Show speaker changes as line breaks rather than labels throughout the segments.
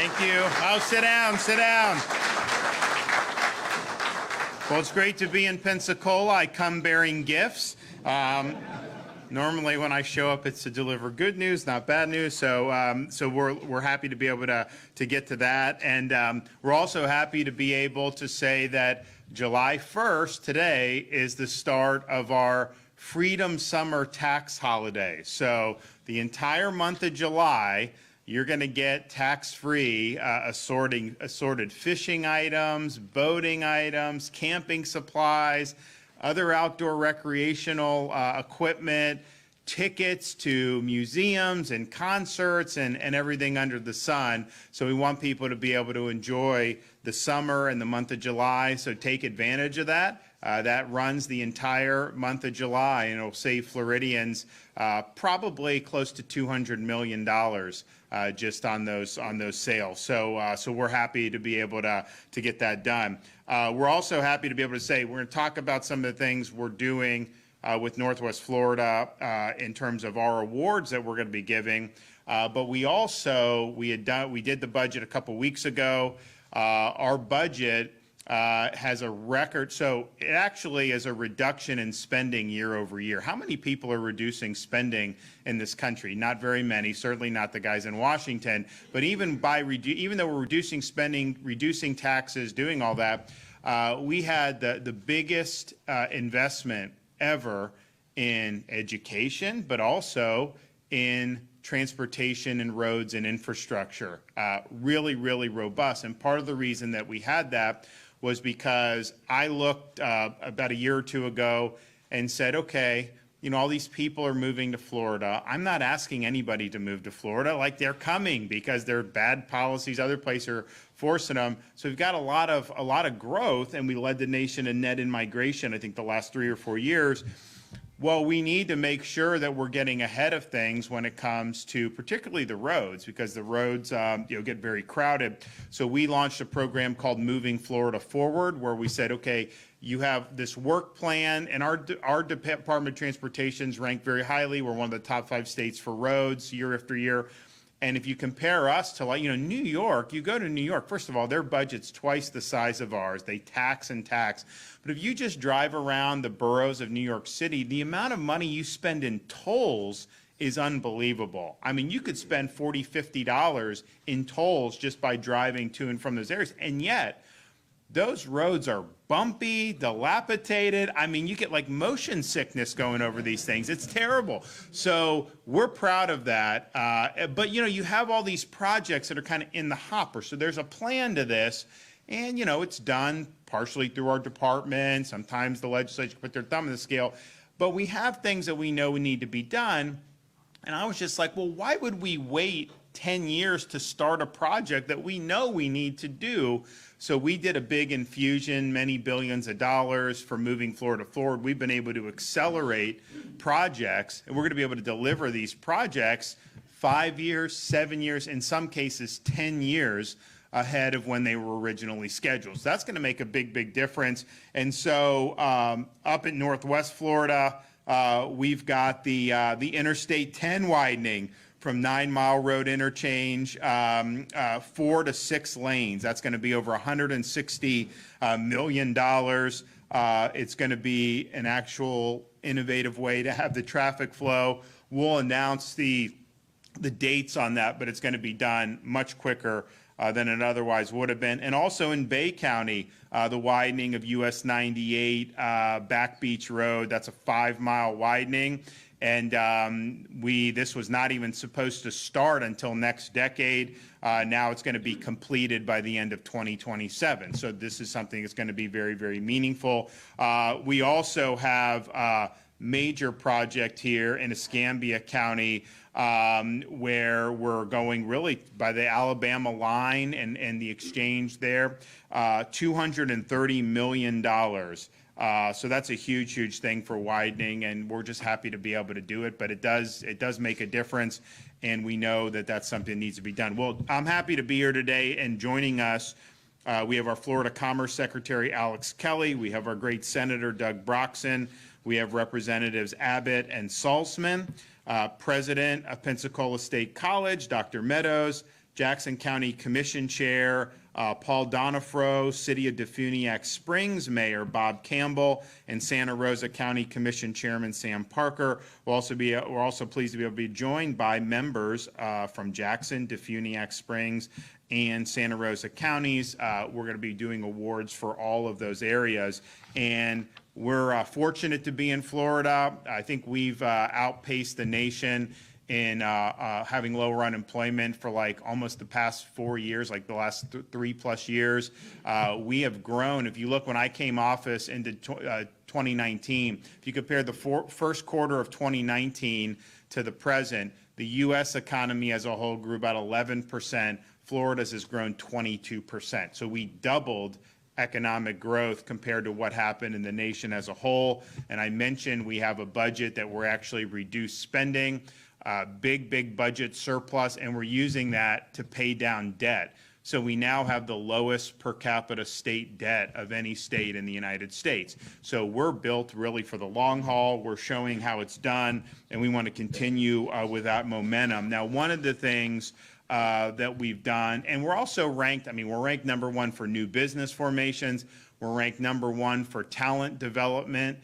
Thank you. Oh, sit down, sit down. Well, it's great to be in Pensacola. I come bearing gifts. Normally when I show up, it's to deliver good news, not bad news. So we're happy to be able to get to that. And we're also happy to be able to say that July 1st, today, is the start of our Freedom Summer tax holiday. So the entire month of July, you're going to get tax-free assorted fishing items, boating items, camping supplies, other outdoor recreational equipment, tickets to museums and concerts and everything under the sun. So we want people to be able to enjoy the summer and the month of July, so take advantage of that. That runs the entire month of July, and it'll save Floridians probably close to $200 million just on those sales. So we're happy to be able to get that done. We're also happy to be able to say we're going to talk about some of the things we're doing with Northwest Florida in terms of our awards that we're going to be giving. But we did the budget a couple weeks ago. Our budget has a record, so it actually is a reduction in spending year over year. How many people are reducing spending in this country? Not very many, certainly not the guys in Washington. But even though we're reducing spending, reducing taxes, doing all that, we had the biggest investment ever in education, but also in transportation and roads and infrastructure. Really, really robust. And part of the reason that we had that was because I looked about a year or two ago and said, okay, you know, all these people are moving to Florida. I'm not asking anybody to move to Florida. Like, they're coming because there are bad policies. Other places are forcing them. So we've got a lot of growth, and we led the nation in net in migration, I think, the last 3 or 4 years. Well, we need to make sure that we're getting ahead of things when it comes to particularly the roads, because the roads get very crowded. So we launched a program called Moving Florida Forward, where we said, okay, you have this work plan, and our Department of Transportation's ranked very highly. We're one of the top 5 states for roads year after year. And if you compare us to, like, New York, you go to New York, first of all, their budget's twice the size of ours. They tax and tax. But if you just drive around the boroughs of New York City, the amount of money you spend in tolls is unbelievable. I mean, you could spend $40, $50 in tolls just by driving to and from those areas. And yet, those roads are bumpy, dilapidated. I mean, you get like motion sickness going over these things. It's terrible. So we're proud of that. But, you have all these projects that are kind of in the hopper. So there's a plan to this. And, it's done partially through our department. Sometimes the legislature put their thumb on the scale. But we have things that we know need to be done. And I was just like, well, why would we wait 10 years to start a project that we know we need to do? So we did a big infusion, many billions of dollars for Moving Florida Forward. We've been able to accelerate projects, and we're going to be able to deliver these projects 5 years, 7 years, in some cases 10 years ahead of when they were originally scheduled. So that's going to make a big, big difference. And so up in Northwest Florida, we've got the Interstate 10 widening from 9 Mile Road interchange, 4 to 6 lanes. That's going to be over $160 million. It's going to be an actual innovative way to have the traffic flow. We'll announce the dates on that, but it's going to be done much quicker than it otherwise would have been. And also in Bay County, the widening of US 98 Back Beach Road. That's a 5-mile widening. And this was not even supposed to start until next decade. Now it's going to be completed by the end of 2027. So this is something that's going to be very, very meaningful. We also have a major project here in Escambia County where we're going really by the Alabama line and the exchange there, $230 million. So that's a huge, huge thing for widening, and we're just happy to be able to do it. But it does make a difference, and we know that that's something that needs to be done. Well, I'm happy to be here today, and joining us, we have our Florida Commerce Secretary, Alex Kelly. We have our great Senator, Doug Broxson. We have Representatives Abbott and Salzman, President of Pensacola State College, Dr. Meadows, Jackson County Commission Chair Paul Donifro, City of Defuniak Springs Mayor Bob Campbell, and Santa Rosa County Commission Chairman Sam Parker. We're also pleased to be able to be joined by members from Jackson, Defuniak Springs, and Santa Rosa counties. We're going to be doing awards for all of those areas, and we're fortunate to be in Florida. I think we've outpaced the nation in having lower unemployment for like almost the past 4 years, like the last 3+ years. We have grown. If you look, when I came office into 2019, if you compare the first quarter of 2019 to the present, the U.S. economy as a whole grew about 11%. Florida's has grown 22%. So we doubled economic growth compared to what happened in the nation as a whole. And I mentioned we have a budget that we're actually reduced spending, big budget surplus, and we're using that to pay down debt. So we now have the lowest per capita state debt of any state in the United States. So we're built really for the long haul. We're showing how it's done, and we want to continue with that momentum. Now, one of the things that we've done, and we're also ranked, we're ranked #1 for new business formations. We're ranked #1 for talent development.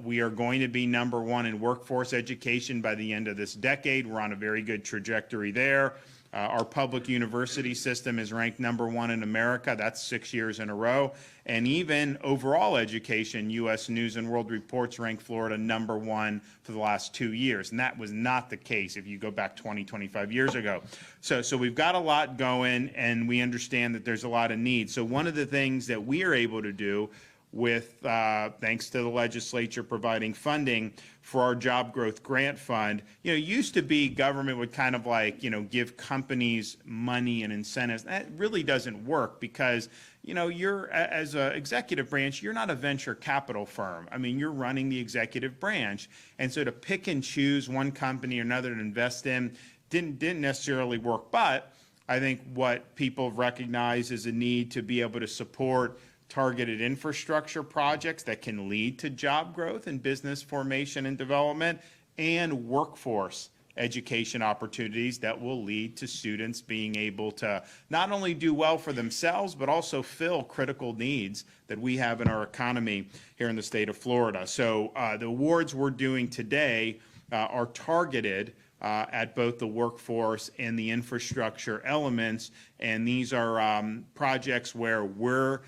We are going to be #1 in workforce education by the end of this decade. We're on a very good trajectory there. Our public university system is ranked #1 in America. That's 6 years in a row. And even overall education, U.S. News and World Reports ranked Florida #1 for the last 2 years. And that was not the case if you go back 20, 25 years ago. So we've got a lot going, and we understand that there's a lot of need. So one of the things that we are able to do with, thanks to the legislature providing funding for our Job Growth Grant Fund. Used to be government would kind of like, give companies money and incentives. That really doesn't work because, you're, as an executive branch, you're not a venture capital firm. You're running the executive branch. And so to pick and choose one company or another to invest in didn't necessarily work. But I think what people recognize is a need to be able to support targeted infrastructure projects that can lead to job growth and business formation and development, and workforce education opportunities that will lead to students being able to not only do well for themselves, but also fill critical needs that we have in our economy here in the state of Florida. So the awards we're doing today are targeted at both the workforce and the infrastructure elements, and these are projects where we're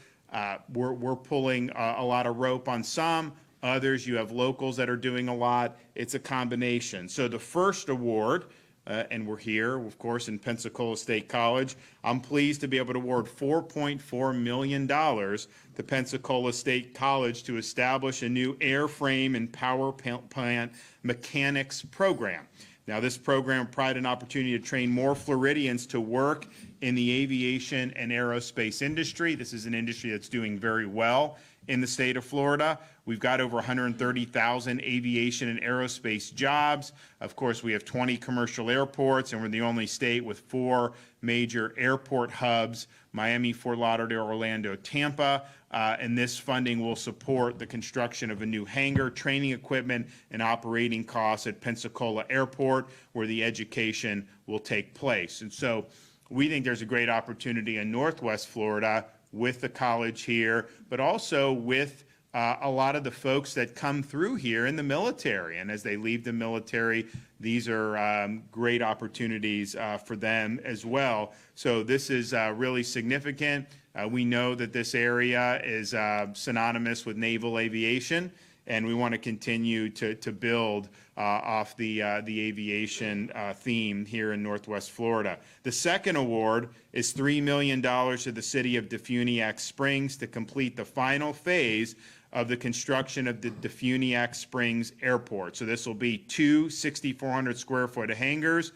pulling a lot of rope on some. Others, you have locals that are doing a lot. It's a combination. So the first award, and we're here, of course, in Pensacola State College. I'm pleased to be able to award $4.4 million to Pensacola State College to establish a new airframe and power plant mechanics program. Now, this program provides an opportunity to train more Floridians to work in the aviation and aerospace industry. This is an industry that's doing very well in the state of Florida. We've got over 130,000 aviation and aerospace jobs. Of course, we have 20 commercial airports, and we're the only state with 4 major airport hubs: Miami, Fort Lauderdale, Orlando, Tampa. And this funding will support the construction of a new hangar, training equipment, and operating costs at Pensacola Airport, where the education will take place. And so we think there's a great opportunity in Northwest Florida with the college here, but also with a lot of the folks that come through here in the military. And as they leave the military, these are great opportunities for them as well. So this is really significant. We know that this area is synonymous with naval aviation, and we want to continue to build off the aviation theme here in Northwest Florida. The second award is $3 million to the City of Defuniak Springs to complete the final phase of the construction of the Defuniak Springs Airport. So this will be 2 6,400 square foot hangars,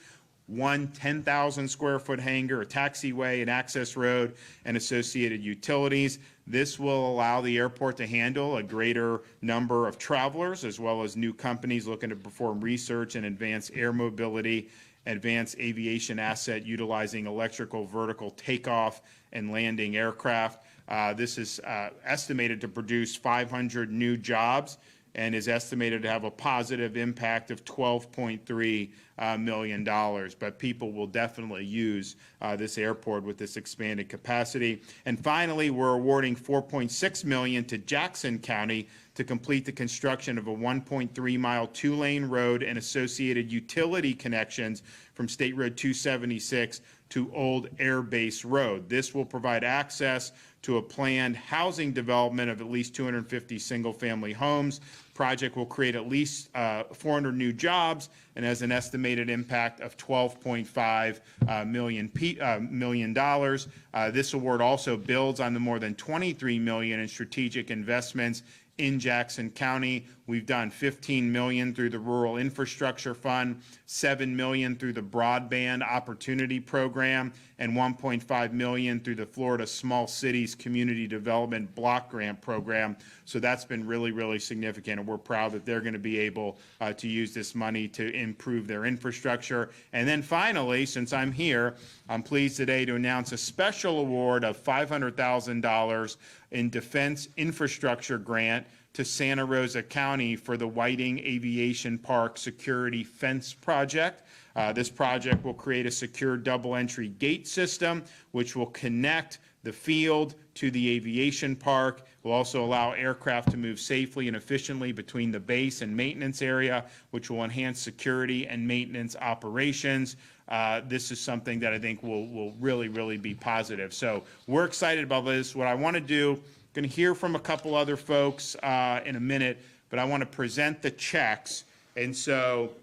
1 10,000 square foot hangar, a taxiway, an access road, and associated utilities. This will allow the airport to handle a greater number of travelers, as well as new companies looking to perform research and advance air mobility, advanced aviation asset utilizing electrical vertical takeoff and landing aircraft. This is estimated to produce 500 new jobs and is estimated to have a positive impact of $12.3 million. But people will definitely use this airport with this expanded capacity. And finally, we're awarding $4.6 million to Jackson County to complete the construction of a 1.3-mile two-lane road and associated utility connections from State Road 276 to Old Air Base Road. This will provide access to a planned housing development of at least 250 single-family homes. Project will create at least 400 new jobs and has an estimated impact of $12.5 million. This award also builds on the more than $23 million in strategic investments in Jackson County. We've done $15 million through the Rural Infrastructure Fund, $7 million through the Broadband Opportunity Program, and $1.5 million through the Florida Small Cities Community Development Block Grant Program. So that's been really, really significant, and we're proud that they're going to be able to use this money to improve their infrastructure. And then finally, since I'm here, I'm pleased today to announce a special award of $500,000 in Defense Infrastructure Grant to Santa Rosa County for the Whiting Aviation Park Security Fence Project. This project will create a secure double-entry gate system, which will connect the field to the aviation park. Will also allow aircraft to move safely and efficiently between the base and maintenance area, which will enhance security and maintenance operations. This is something that I think will really, really be positive. So we're excited about this. What I want to do, going to hear from a couple other folks in a minute, but I want to present the checks. And so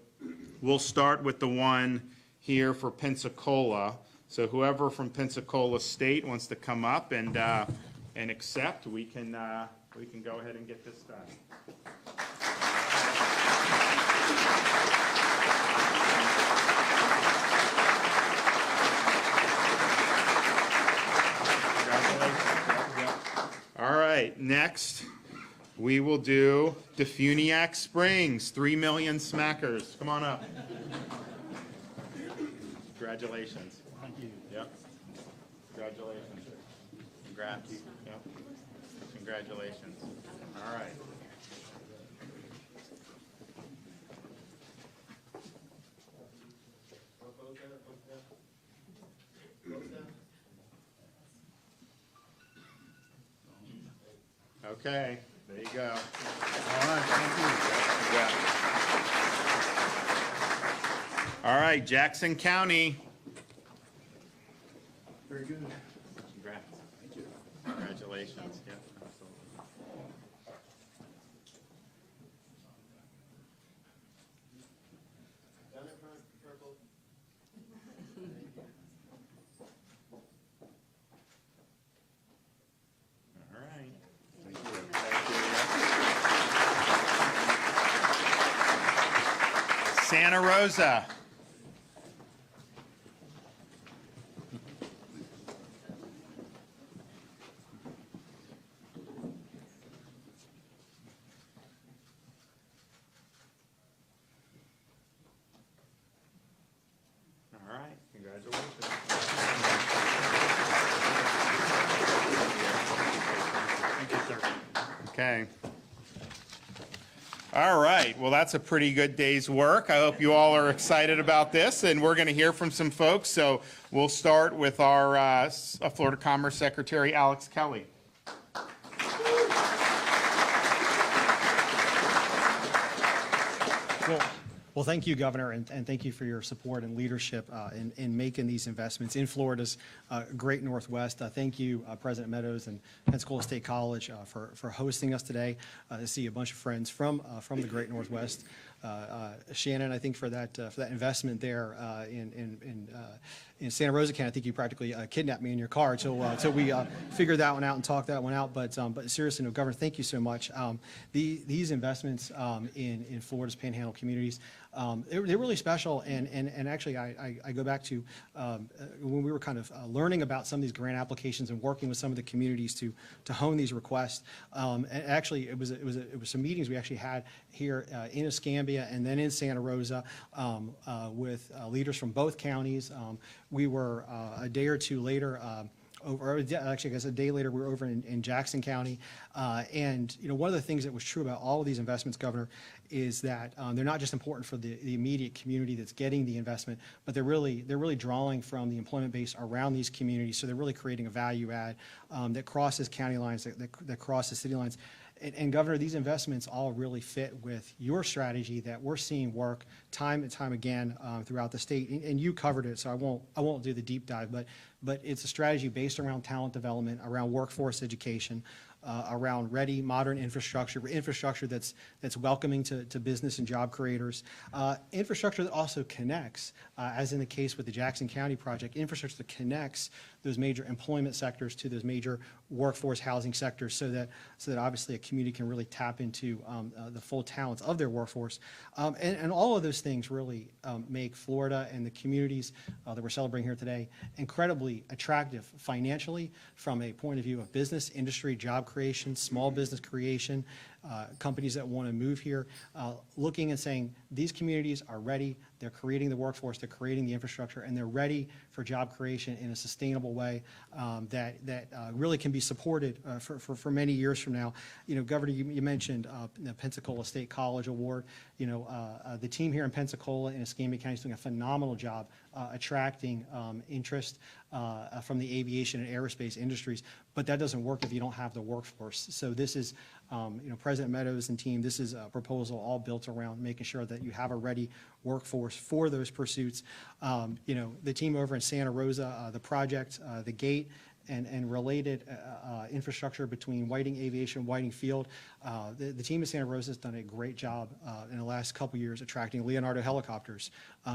we'll start with the one here for Pensacola. So whoever from Pensacola State wants to come up and accept, we can go ahead and get this done. All right, next we will do Defuniak Springs, 3 million smackers. Come on up. Congratulations.
Thank you.
Yep. Congratulations. Congrats. Yep. Congratulations. All right. Okay, there you go.
All right, thank you.
All right, Jackson County.
Very good.
Congrats. Thank you. Congratulations. Yep, absolutely. All right. Thank you. Santa Rosa. All right, congratulations.
Thank you, sir.
Okay. All right, well, that's a pretty good day's work. I hope you all are excited about this, and we're going to hear from some folks. So we'll start with our Florida Commerce Secretary, Alex Kelly.
Well, thank you, Governor, and thank you for your support and leadership in making these investments in Florida's great Northwest. Thank you, President Meadows and Pensacola State College for hosting us today to see a bunch of friends from the great Northwest. Shannon, I think for that investment there in Santa Rosa County, I think you practically kidnapped me in your car until we figured that one out and talked that one out. But seriously, no, Governor, thank you so much. These investments in Florida's Panhandle communities, they're really special. And actually, I go back to when we were kind of learning about some of these grant applications and working with some of the communities to hone these requests. And actually, it was some meetings we actually had here in Escambia and then in Santa Rosa with leaders from both counties. We were a day or two later actually, I guess a day later, we were over in Jackson County. And, one of the things that was true about all of these investments, Governor, is that they're not just important for the immediate community that's getting the investment, but they're really drawing from the employment base around these communities. So they're really creating a value add that crosses county lines, that crosses city lines. And Governor, these investments all really fit with your strategy that we're seeing work time and time again throughout the state. And you covered it, so I won't do the deep dive, but it's a strategy based around talent development, around workforce education, around ready, modern infrastructure that's welcoming to business and job creators, infrastructure that also connects, as in the case with the Jackson County project, infrastructure that connects those major employment sectors to those major workforce housing sectors, so that obviously a community can really tap into the full talents of their workforce. And all of those things really make Florida and the communities that we're celebrating here today incredibly attractive financially from a point of view of business, industry, job creation, small business creation, companies that want to move here, looking and saying these communities are ready, they're creating the workforce, they're creating the infrastructure, and they're ready for job creation in a sustainable way that really can be supported for many years from now. Governor, you mentioned the Pensacola State College Award. The team here in Pensacola and Escambia County is doing a phenomenal job attracting interest from the aviation and aerospace industries, but that doesn't work if you don't have the workforce. So this is, President Meadows and team, this is a proposal all built around making sure that you have a ready workforce for those pursuits. The team over in Santa Rosa, the project, the gate, and related infrastructure between Whiting Aviation and Whiting Field. The team at Santa Rosa has done a great job in the last couple years attracting Leonardo helicopters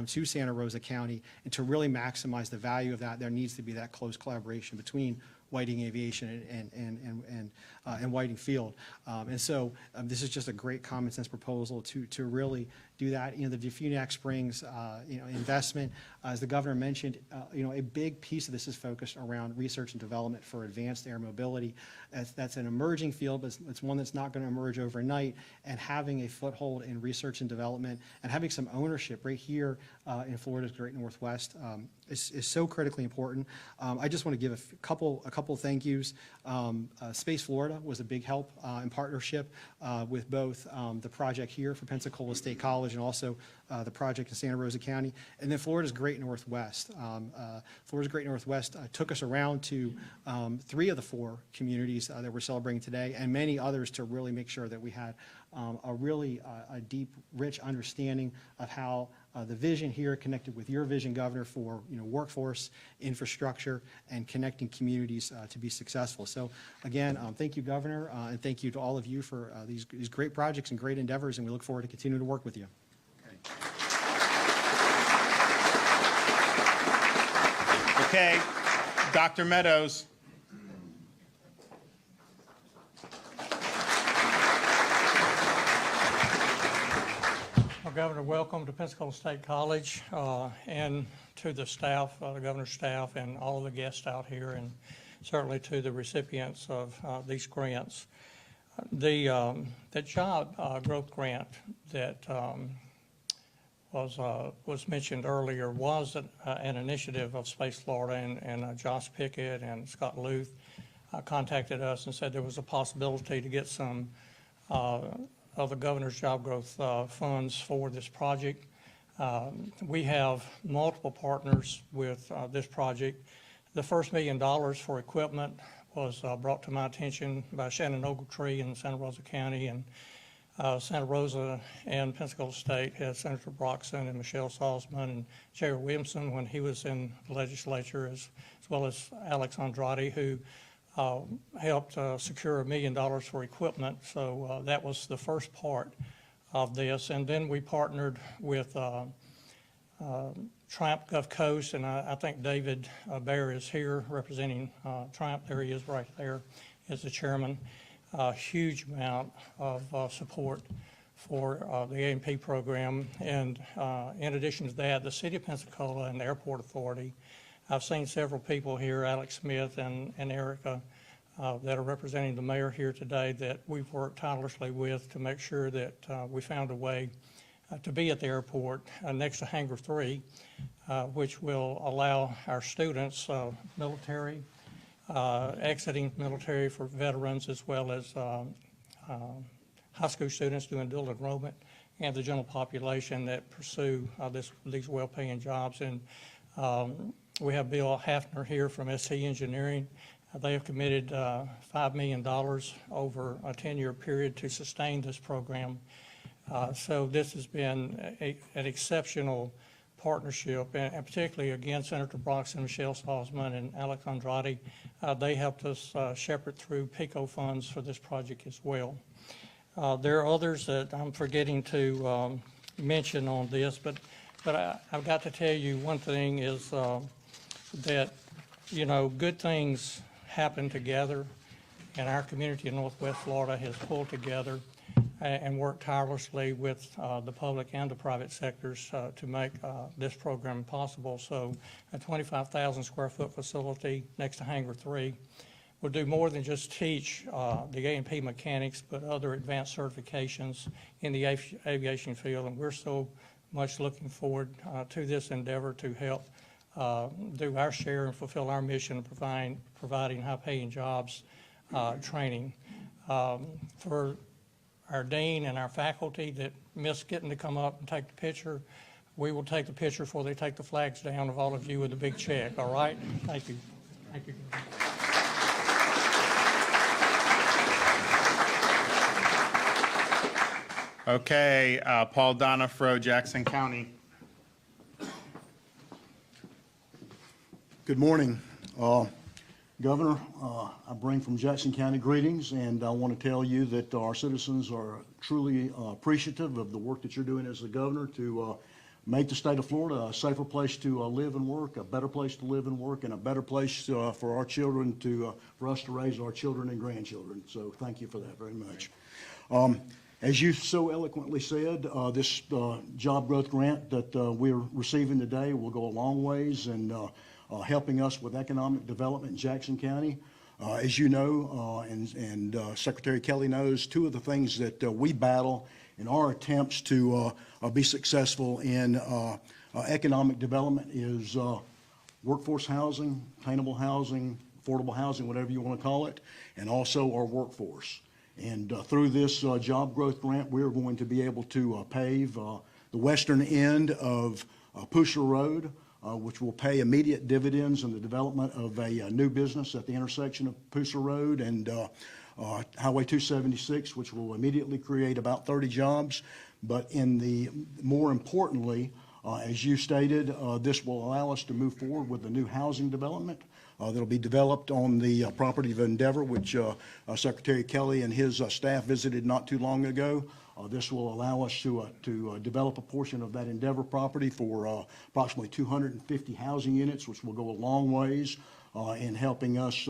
to Santa Rosa County. And to really maximize the value of that, there needs to be that close collaboration between Whiting Aviation and Whiting Field. And so this is just a great common sense proposal to really do that. The Defunac Springs, investment, as the governor mentioned, a big piece of this is focused around research and development for advanced air mobility. That's an emerging field, but it's one that's not going to emerge overnight. And having a foothold in research and development and having some ownership right here in Florida's Great Northwest is so critically important. I just want to give a couple thank yous. Space Florida was a big help in partnership with both the project here for Pensacola State College and also the project in Santa Rosa County. And then Florida's Great Northwest. Florida's Great Northwest took us around to 3 of the 4 communities that we're celebrating today, and many others, to really make sure that we had a deep, rich understanding of how the vision here connected with your vision, Governor, for workforce, infrastructure, and connecting communities to be successful. So again, thank you, Governor, and thank you to all of you for these great projects and great endeavors, and we look forward to continuing to work with you.
Okay, Dr. Meadows.
Well, Governor, welcome to Pensacola State College and to the staff, the governor's staff, and all of the guests out here, and certainly to the recipients of these grants. The job growth grant that was mentioned earlier was an initiative of Space Florida, and Josh Pickett and Scott Luth contacted us and said there was a possibility to get some of the governor's job growth funds for this project. We have multiple partners with this project. The first $1 million for equipment was brought to my attention by Shannon Ogletree in Santa Rosa County, and Santa Rosa and Pensacola State had Senator Broxson and Michelle Salzman and Jerry Williamson when he was in the legislature, as well as Alex Andrade, who helped secure $1 million for equipment. So that was the first part of this. And then we partnered with Triumph Gulf Coast, and I think David Bear is here representing Triumph. There he is right there as the chairman. A huge amount of support for the A&P program. And in addition to that, the City of Pensacola and the Airport Authority. I've seen several people here, Alex Smith and Erica, that are representing the mayor here today, that we've worked tirelessly with to make sure that we found a way to be at the airport next to Hangar 3, which will allow our students, military, exiting military for veterans, as well as high school students doing dual enrollment, and the general population that pursue these well-paying jobs. And we have Bill Hafner here from ST Engineering. They have committed $5 million over a 10-year period to sustain this program. So this has been an exceptional partnership, and particularly, again, Senator Broxton, Michelle Salzman, and Alec Andrade. They helped us shepherd through PICO funds for this project as well. There are others that I'm forgetting to mention on this, but I've got to tell you one thing is that, you know, good things happen together, and our community in Northwest Florida has pulled together and worked tirelessly with the public and the private sectors to make this program possible. So a 25,000 square foot facility next to Hangar 3 will do more than just teach the A&P mechanics, but other advanced certifications in the aviation field. And we're so much looking forward to this endeavor to help do our share and fulfill our mission of providing high-paying jobs training. For our dean and our faculty that miss getting to come up and take the picture, we will take the picture before they take the flags down of all of you with a big check, all right? Thank you. Thank you.
Okay, Paul Donifro, Jackson County.
Good morning. Governor, I bring from Jackson County greetings, and I want to tell you that our citizens are truly appreciative of the work that you're doing as the governor to make the state of Florida a safer place to live and work, a better place to live and work, and a better place for our children for us to raise our children and grandchildren. So thank you for that very much. As you so eloquently said, this job growth grant that we're receiving today will go a long ways in helping us with economic development in Jackson County. As you know, and Secretary Kelly knows, two of the things that we battle in our attempts to be successful in economic development is workforce housing, attainable housing, affordable housing, whatever you want to call it, and also our workforce. And through this job growth grant, we're going to be able to pave the western end of Pusher Road, which will pay immediate dividends in the development of a new business at the intersection of Pusher Road and Highway 276, which will immediately create about 30 jobs. But more importantly, as you stated, this will allow us to move forward with the new housing development that'll be developed on the property of Endeavor, which Secretary Kelly and his staff visited not too long ago. This will allow us to develop a portion of that Endeavor property for approximately 250 housing units, which will go a long ways in helping us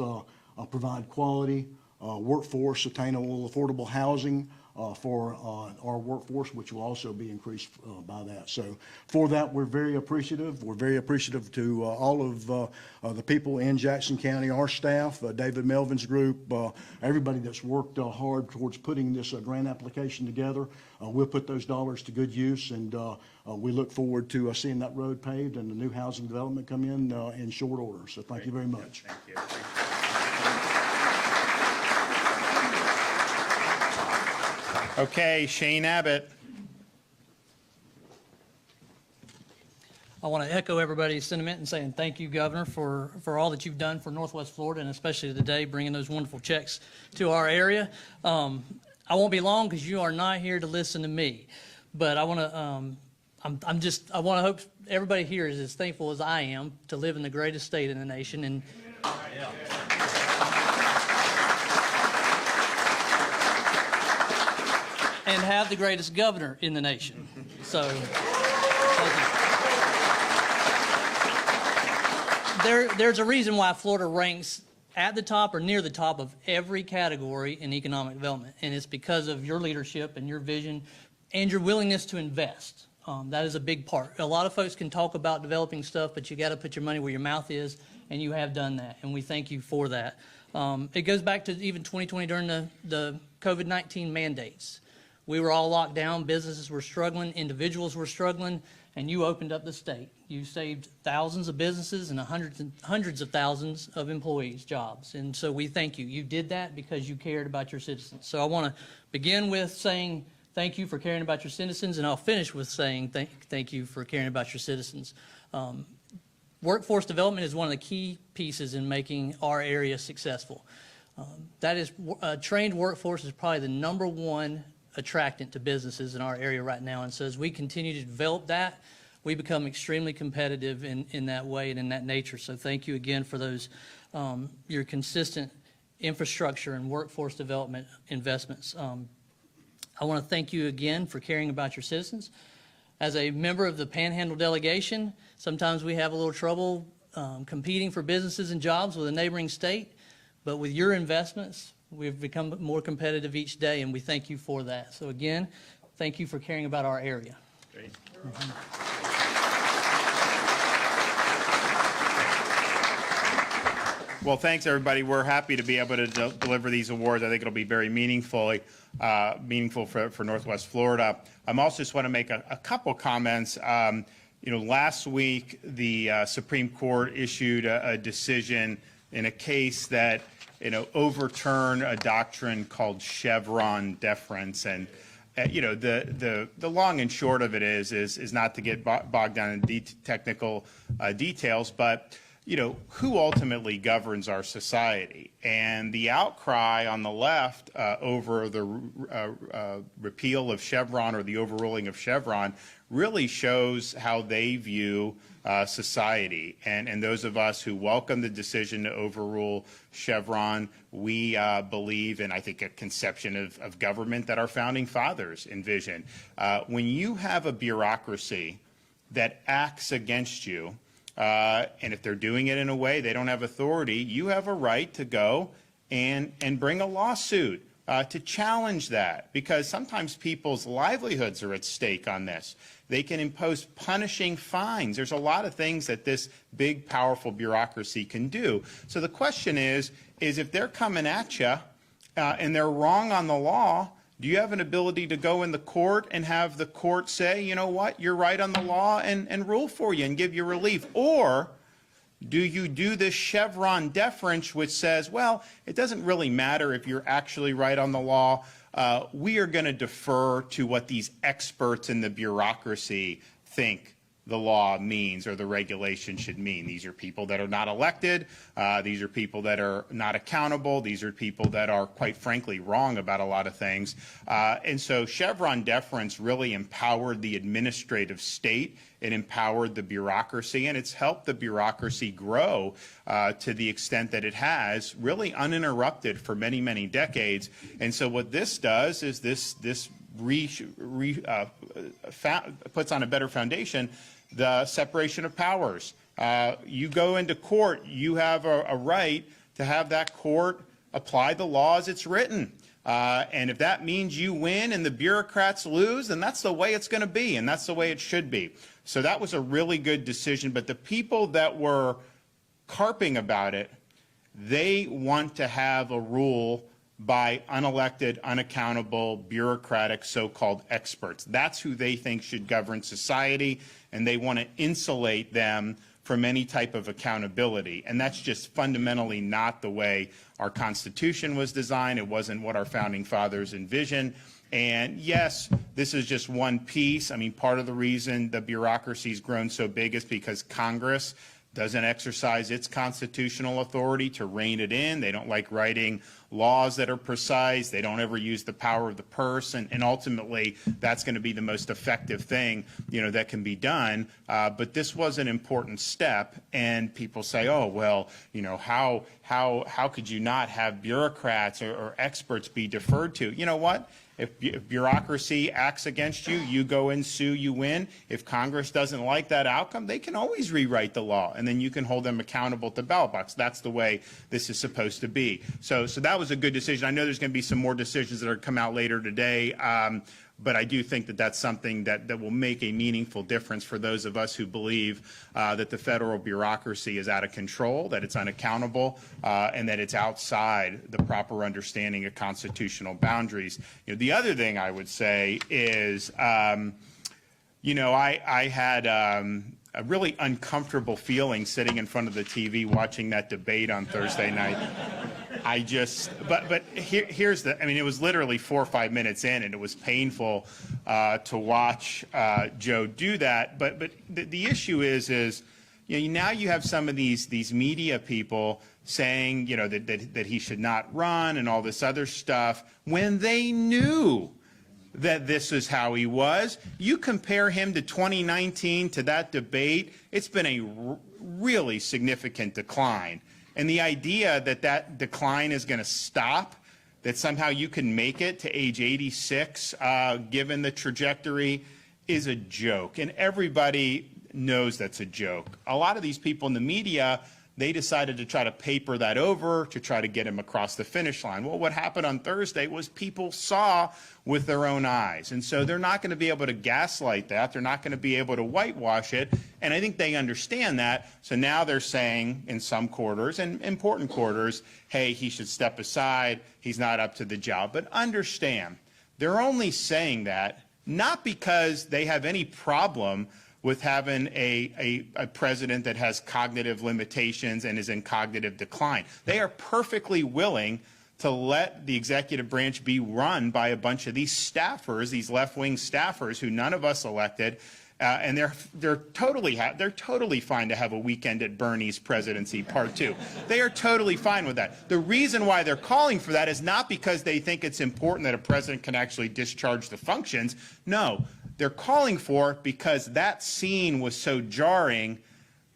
provide quality workforce, attainable, affordable housing for our workforce, which will also be increased by that. So for that, we're very appreciative. We're very appreciative to all of the people in Jackson County, our staff, David Melvin's group, everybody that's worked hard towards putting this grant application together. We'll put those dollars to good use, and we look forward to seeing that road paved and the new housing development come in short order. So thank you very much.
Thank you. Okay, Shane Abbott.
I want to echo everybody's sentiment in saying thank you, Governor, for all that you've done for Northwest Florida, and especially today bringing those wonderful checks to our area. I won't be long because you are not here to listen to me, but I want to. I want to hope everybody here is as thankful as I am to live in the greatest state in the nation, and. And have the greatest governor in the nation. So, thank you. There's a reason why Florida ranks at the top or near the top of every category in economic development, and it's because of your leadership and your vision and your willingness to invest. That is a big part. A lot of folks can talk about developing stuff, but you got to put your money where your mouth is, and you have done that, and we thank you for that. It goes back to even 2020 during the COVID-19 mandates. We were all locked down, businesses were struggling, individuals were struggling, and you opened up the state. You saved thousands of businesses and hundreds of thousands of employees' jobs. And so we thank you. You did that because you cared about your citizens. So I want to begin with saying thank you for caring about your citizens, and I'll finish with saying thank you for caring about your citizens. Workforce development is one of the key pieces in making our area successful. That is, a trained workforce is probably the #1 attractant to businesses in our area right now. And so as we continue to develop that, we become extremely competitive in that way and in that nature. So thank you again for those, your consistent infrastructure and workforce development investments. I want to thank you again for caring about your citizens. As a member of the Panhandle delegation, sometimes we have a little trouble competing for businesses and jobs with a neighboring state, but with your investments, we've become more competitive each day, and we thank you for that. So again, thank you for caring about our area.
Great. Well, thanks, everybody. We're happy to be able to deliver these awards. I think it'll be very meaningful for Northwest Florida. I also just want to make a couple comments. Last week, the Supreme Court issued a decision in a case that overturned a doctrine called Chevron deference. And the long and short of it is not to get bogged down in technical details, but who ultimately governs our society? And the outcry on the left over the repeal of Chevron or the overruling of Chevron really shows how they view society. And those of us who welcome the decision to overrule Chevron, we believe in, I think, a conception of government that our founding fathers envisioned. When you have a bureaucracy that acts against you, and if they're doing it in a way they don't have authority, you have a right to go and bring a lawsuit to challenge that, because sometimes people's livelihoods are at stake on this. They can impose punishing fines. There's a lot of things that this big, powerful bureaucracy can do. So the question is if they're coming at you and they're wrong on the law, do you have an ability to go in the court and have the court say, you know what, you're right on the law, and rule for you and give you relief? Or do you do this Chevron deference, which says, well, it doesn't really matter if you're actually right on the law. We are going to defer to what these experts in the bureaucracy think the law means or the regulation should mean. These are people that are not elected. These are people that are not accountable. These are people that are, quite frankly, wrong about a lot of things. And so Chevron deference really empowered the administrative state. It empowered the bureaucracy, and it's helped the bureaucracy grow to the extent that it has, really uninterrupted for many, many decades. And so what this does is this puts on a better foundation the separation of powers. You go into court, you have a right to have that court apply the law as it's written. And if that means you win and the bureaucrats lose, then that's the way it's going to be, and that's the way it should be. So that was a really good decision. But the people that were carping about it, they want to have a rule by unelected, unaccountable, bureaucratic, so-called experts. That's who they think should govern society, and they want to insulate them from any type of accountability. And that's just fundamentally not the way our Constitution was designed. It wasn't what our founding fathers envisioned. And yes, this is just one piece. I mean, part of the reason the bureaucracy's grown so big is because Congress doesn't exercise its constitutional authority to rein it in. They don't like writing laws that are precise. They don't ever use the power of the purse. And ultimately, that's going to be the most effective thing, that can be done. But this was an important step. And people say, oh, well, how could you not have bureaucrats or experts be deferred to? You know what? If bureaucracy acts against you, you go and sue, you win. If Congress doesn't like that outcome, they can always rewrite the law, and then you can hold them accountable to ballot box. That's the way this is supposed to be. So that was a good decision. I know there's going to be some more decisions that are come out later today, but I do think that that's something that will make a meaningful difference for those of us who believe that the federal bureaucracy is out of control, that it's unaccountable, and that it's outside the proper understanding of constitutional boundaries. The other thing I would say is You know, I had a really uncomfortable feeling sitting in front of the TV watching that debate on Thursday night. But here's I mean, it was literally 4 or 5 minutes in, and it was painful to watch Joe do that. But the issue is, you know, now you have some of these media people saying, you know, that he should not run and all this other stuff when they knew that this is how he was. You compare him to 2019, to that debate, it's been a really significant decline. And the idea that that decline is going to stop, that somehow you can make it to age 86, given the trajectory, is a joke. And everybody knows that's a joke. A lot of these people in the media, they decided to try to paper that over to try to get him across the finish line. Well, what happened on Thursday was people saw with their own eyes. And so they're not going to be able to gaslight that. They're not going to be able to whitewash it. And I think they understand that. So now they're saying in some quarters, and important quarters, hey, he should step aside. He's not up to the job. But understand, they're only saying that not because they have any problem with having a president that has cognitive limitations and is in cognitive decline. They are perfectly willing to let the executive branch be run by a bunch of these staffers, these left-wing staffers who none of us elected, and they're totally fine to have a weekend at Bernie's presidency part 2. They are totally fine with that. The reason why they're calling for that is not because they think it's important that a president can actually discharge the functions. No. They're calling for it because that scene was so jarring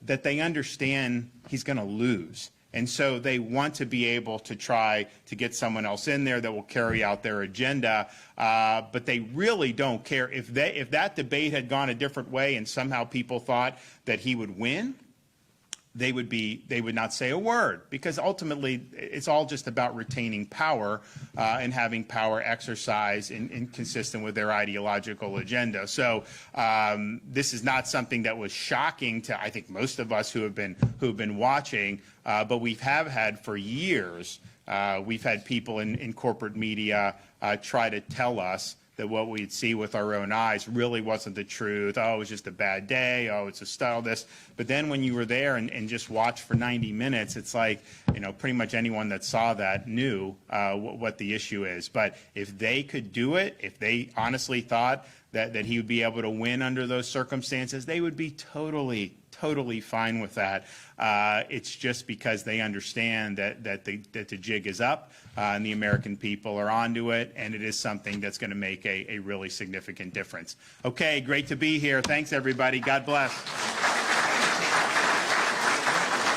that they understand he's going to lose. And so they want to be able to try to get someone else in there that will carry out their agenda. But they really don't care. If that debate had gone a different way and somehow people thought that he would win, they would not say a word, because ultimately it's all just about retaining power and having power exercise in consistent with their ideological agenda. So this is not something that was shocking to, I think, most of us who have been watching, but we have had for years. We've had people in corporate media try to tell us that what we'd see with our own eyes really wasn't the truth. Oh, it was just a bad day. Oh, it's a style this. But then when you were there and just watched for 90 minutes, it's like, you know, pretty much anyone that saw that knew what the issue is. But if they could do it, if they honestly thought that he would be able to win under those circumstances, they would be totally fine with that. It's just because they understand that the jig is up and the American people are onto it, and it is something that's going to make a really significant difference. Okay, great to be here. Thanks, everybody. God bless.